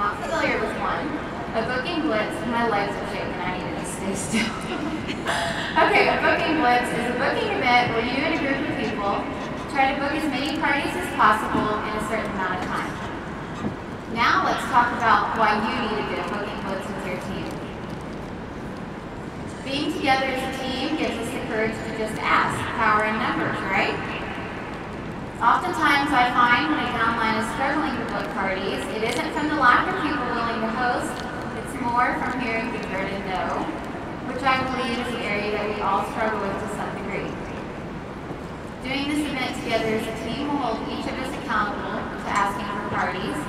Not familiar with one. A booking blitz, my legs are shaking, I need to stay still. Okay, a booking blitz is a booking event where you and a group of people try to book as many parties as possible in a certain amount of time. Now let's talk about why you need to do a booking blitz with your team. Being together as a team gives us the courage to just ask, power in numbers, right? Oftentimes I find when a downline is struggling to book parties, it isn't from the lack of people willing to host, it's more from hearing the dreaded no, which I believe is an area that we all struggle with to some degree. Doing this event together as a team will hold each of us accountable to asking for parties.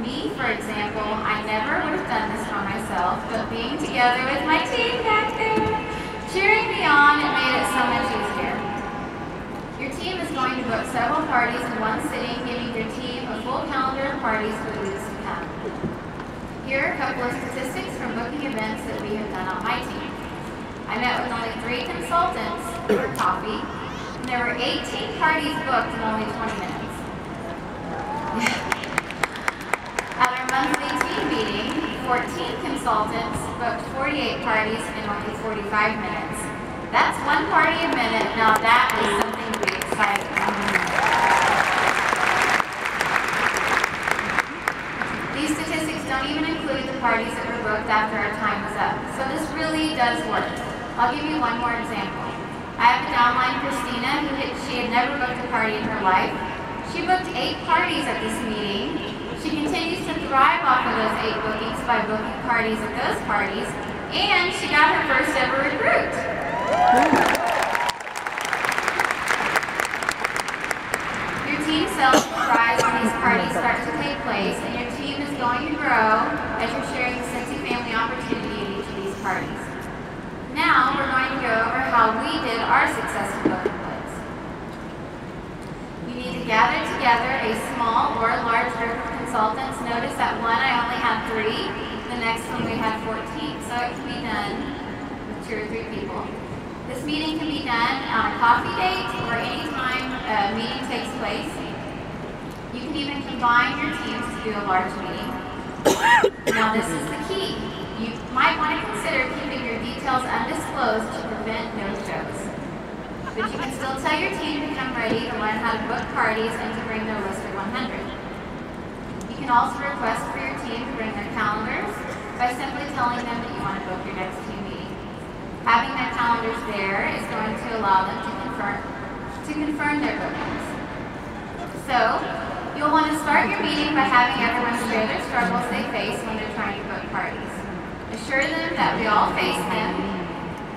Me, for example, I never would have done this for myself, but being together with my team back there, cheering me on, it made it so much easier. Your team is going to book several parties in one sitting, giving your team a full calendar of parties for the weeks to come. Here are a couple of statistics from booking events that we have done on my team. I met with only 3 consultants for coffee, and there were 18 parties booked in only 20 minutes. At our monthly team meeting, 14 consultants booked 48 parties in only 45 minutes. That's 1 party a minute. Now that is something to be excited about. These statistics don't even include the parties that were booked after our time was up. So this really does work. I'll give you one more example. I have a downline, Christina, she had never booked a party in her life. She booked 8 parties at this meeting. She continues to thrive off of those 8 bookings by booking parties at those parties, and she got her first ever recruit. Your team sells will rise when these parties start to take place, and your team is going to grow as you're sharing the Scentsy family opportunity at each of these parties. Now we're going to go over how we did our successful booking blitz. You need to gather together a small or a large group of consultants. Notice that one I only had 3, the next one we had 14, so it can be done with 2 or 3 people. This meeting can be done on a coffee date or any time a meeting takes place. You can even combine your teams to do a large meeting. Now this is the key. You might want to consider keeping your details undisclosed to prevent no-shows. But you can still tell your team to come ready to learn how to book parties and to bring their list of 100. You can also request for your team to bring their calendars by simply telling them that you want to book your next team meeting. Having their calendars there is going to allow them to confirm their bookings. So, you'll want to start your meeting by having everyone share their struggles they face when they're trying to book parties. Assure them that we all face them,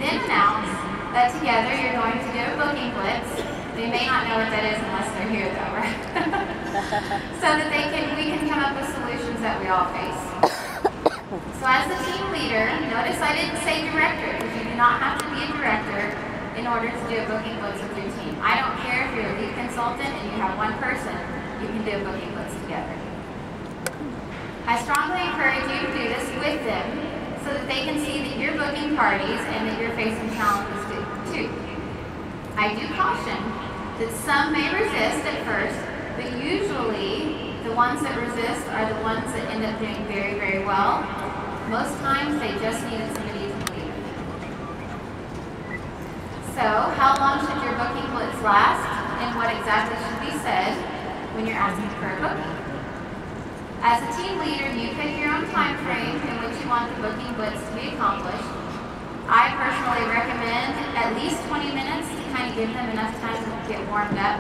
then announce that together you're going to do a booking blitz. They may not know what that is unless they're here though, right? So that we can come up with solutions that we all face. So as the team leader, notice I didn't say director, because you do not have to be a director in order to do a booking blitz with your team. I don't care if you're a lead consultant and you have 1 person, you can do a booking blitz together. I strongly encourage you to do this with them so that they can see that you're booking parties and that you're facing challenges too. I do caution that some may resist at first, but usually the ones that resist are the ones that end up doing very, very well. Most times they just needed somebody to believe. So, how long should your booking blitz last, and what exactly should be said when you're asking for a booking? As a team leader, you pick your own time frame in which you want the booking blitz to be accomplished. I personally recommend at least 20 minutes to kind of give them enough time to get warmed up.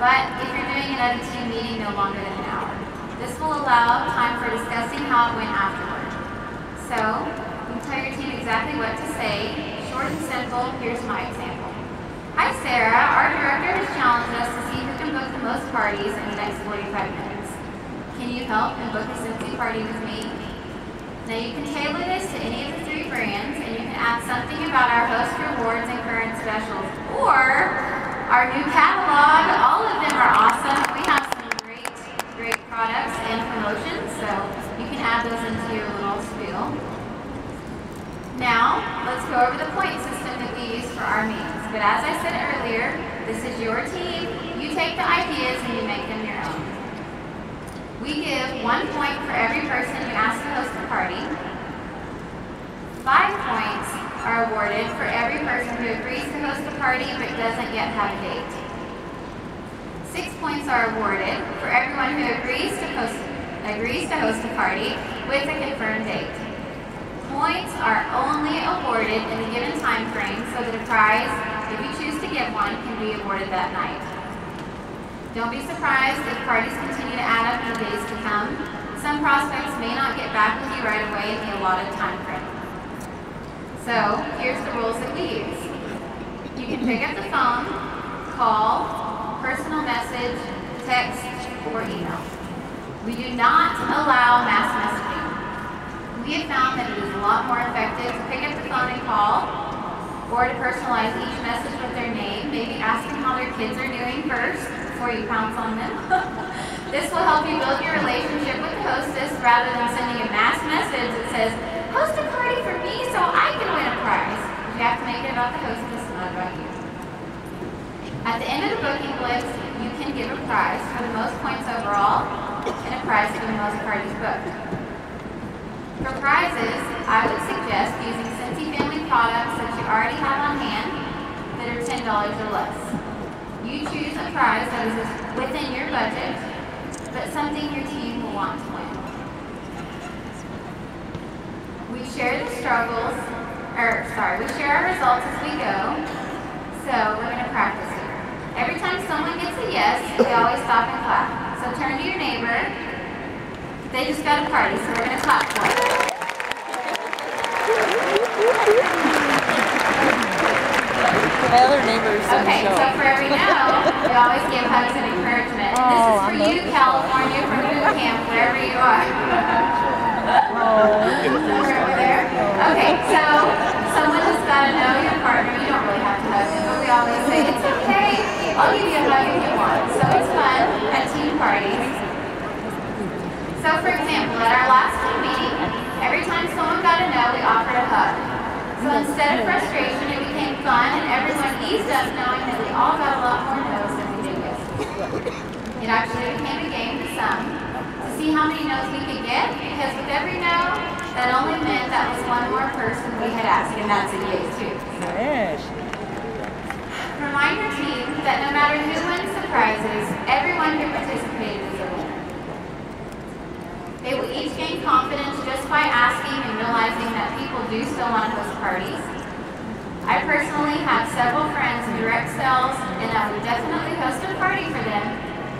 But if you're doing it at a team meeting, no longer than an hour. This will allow time for discussing how it went afterward. So, you can tell your team exactly what to say. Short and simple, here's my example. Hi Sarah, our director has challenged us to see who can book the most parties in the next 45 minutes. Can you help and book a Scentsy party with me? Now you can tailor this to any of the 3 brands, and you can add something about our host rewards and current specials, or our new catalog. All of them are awesome. We have some great products and promotions, so you can add those into your little spiel. Now, let's go over the point system that we use for our meetings. But as I said earlier, this is your team. You take the ideas and you make them your own. We give 1 point for every person who agrees to host a party but doesn't yet have a date. 6 points are awarded for everyone who agrees to host a party with a confirmed date. Points are only awarded in the given time frame so that a prize, if you choose to give one, can be awarded that night. Don't be surprised if parties continue to add up in the days to come. Some prospects may not get back with you right away in the allotted time frame. So, here's the rules that we use. You can pick up the phone, call, personal message, text, or email. We do not allow mass messaging. We have found that it is a lot more effective to pick up the phone and call, or to personalize each message with their name, maybe ask them how their kids are doing first before you pounce on them. This will help you build your relationship with the hostess rather than sending a mass message that says, host a party for me so I can win a prize. You have to make it about the hostess, not about you. At the end of the booking blitz, you can give a prize for the most points overall and a prize for the most parties booked. For prizes, I would suggest using Scentsy family products that you already have on hand that are $10 or less. You choose a prize that is within your budget, but something your team will want to win. We share the struggles, we share our results as we go, so we're going to practice here. Every time someone gets a yes, we always stop and clap. So turn to your neighbor. They just got a party, so we're going to clap for them. My other neighbors. Okay, so for every no, we always give hugs and encouragement. And this is for you, California, from boot camp, wherever you are. We're over there. Okay, so someone just got to know your partner. You don't really have to hug them, but we always say, it's okay. I'll give you a hug if you want. So it's fun at team parties. So for example, at our last team meeting, every time someone got a no, we offered a hug. So instead of frustration, it became fun and everyone eased up knowing that we all got a lot more no's than we did yeses. It actually became a game to some to see how many no's we could get, because with every no, that only meant that was one more person we had asked, and that's a yay too. Yes. Remind your team that no matter who wins the prizes, everyone who participated is a winner. They will each gain confidence just by asking and realizing that people do still want to host parties. I personally have several friends in direct sales, and I would definitely host a party for them.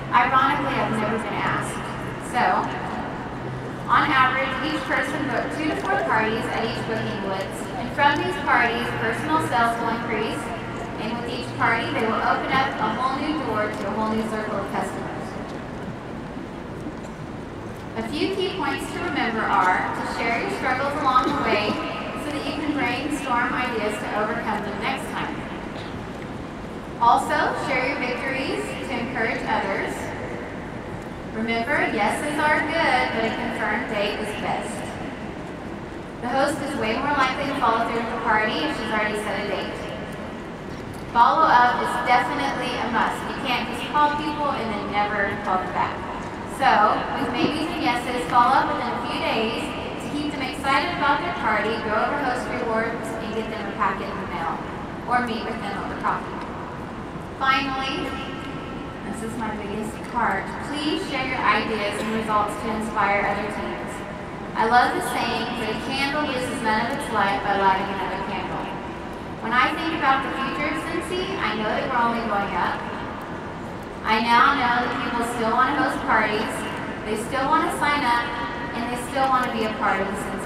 Ironically, I've never been asked. So, on average, each person booked 2 to 4 parties at each booking blitz, and from these parties, personal sales will increase, and with each party, they will open up a whole new door to a whole new circle of customers. A few key points to remember are to share your struggles along the way so that you can brainstorm ideas to overcome them next time. Also, share your victories to encourage others. Remember, yeses are good, but a confirmed date is best. The host is way more likely to follow through with the party if she's already set a date. Follow up is definitely a must. You can't just call people and then never call them back. So, with maybes and yeses, follow up within a few days to keep them excited about their party, go over host rewards, and get them a packet in the mail, or meet with them over coffee. Finally, this is my biggest part, please share your ideas and results to inspire other teams. I love the saying that a candle loses none of its light by lighting another candle. When I think about the future of Scentsy, I know that we're only going up. I now know that people still want to host parties, they still want to sign up, and they still want to be a part of the Scentsy